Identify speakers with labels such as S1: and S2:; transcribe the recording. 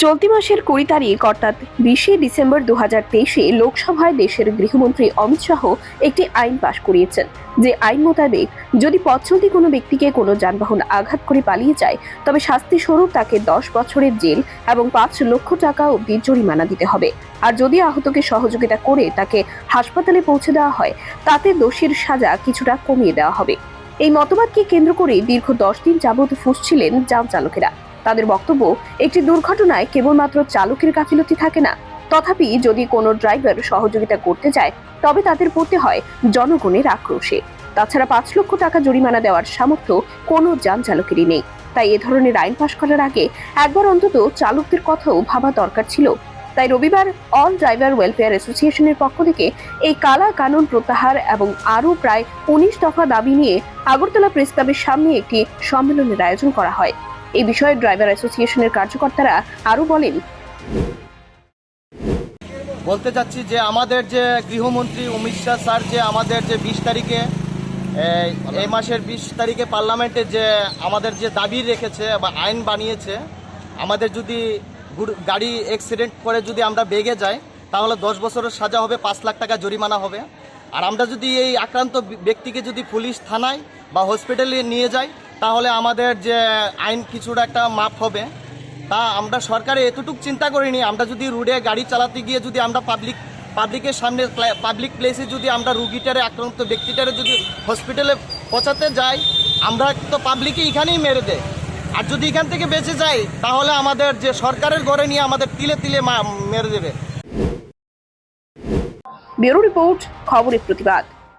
S1: চলতি মাসের ২০ তারিখ অর্থাৎ ২০শে ডিসেম্বর ২০২৩-এ লোকসভায় দেশের গৃহমন্ত্রী অমিত শাহ একটি আইন পাশ করিয়েছেন। যে আইন মোতাবেক যদি পথ চলতি কোনো ব্যক্তিকে কোনো যানবাহন আঘাত করে পালিয়ে যায়, তবে শাস্তি স্বরূপ তাকে ১০ বছরের জেল এবং ৫ লক্ষ টাকা অবধি জরিমানা দিতে হবে। আর যদি আহতকে সহযোগিতা করে তাকে হাসপাতালে পৌঁছে দেওয়া হয়, তাতে দোষীর সাজা কিছুটা কমিয়ে দেওয়া হবে। এই মতবাদকে কেন্দ্র করে দীর্ঘ ১০ দিন যাবৎ ফুঁসছিলেন যান চালকেরা। তাদের বক্তব্য, একটি দুর্ঘটনায় কেবলমাত্র চালকের গাফিলতি থাকে না, তথাপি যদি কোনো ড্রাইভার সহযোগিতা করতে যায় তবে তাদের পড়তে হয় জনগণের আক্রোশে। তাছাড়া ৫ লক্ষ টাকা জরিমানা দেওয়ার সামর্থ্য কোনো যান চালকেরই নেই। তাই এ ধরনের আইন পাশ করার আগে একবার অন্তত চালকদের কথাও ভাবা দরকার ছিল। তাই রবিবার অল ড্রাইভার ওয়েলফেয়ার অ্যাসোসিয়েশনের পক্ষ থেকে এই কালা কানুন প্রত্যাহার এবং আরও প্রায় ১৯ দফা দাবি নিয়ে আগরতলা প্রেস ক্লাবের সামনে একটি সম্মেলনের আয়োজন করা হয়। এই বিষয়ে ড্রাইভার অ্যাসোসিয়েশনের কার্যকর্তারা আরো বলেন,
S2: বলতে চাচ্ছি যে আমাদের যে গৃহমন্ত্রী অমিত শাহ স্যার যে আমাদের যে ২০ তারিখে এই মাসের ২০ তারিখে পার্লামেন্টে যে আমাদের যে দাবি রেখেছে বা আইন বানিয়েছে, আমাদের যদি গাড়ি অ্যাক্সিডেন্ট করে যদি আমরা বেগে যাই তাহলে ১০ বছরের সাজা হবে, ৫ লাখ টাকা জরিমানা হবে। আর আমরা যদি এই আক্রান্ত ব্যক্তিকে যদি পুলিশ থানায় বা হসপিটালে নিয়ে যাই তাহলে আমাদের যে আইন কিছুটা একটা মাপ হবে। তা আমরা সরকারে এতটুকু চিন্তা করিনি। আমরা যদি রোডে গাড়ি চালাতে গিয়ে যদি আমরা পাবলিকের সামনে পাবলিক প্লেসে যদি আমরা রুগীটারে আক্রান্ত ব্যক্তিটারে যদি হসপিটালে পৌঁছাতে যাই, আমরা তো পাবলিকে এখানেই মেরে দেয়। আর যদি এখান থেকে বেঁচে যাই তাহলে আমাদের যে সরকারের ঘরে নিয়ে আমাদের তিলে তিলে মেরে দেবে।
S1: ব্যুরো রিপোর্ট, খবরের প্রতিবাদ।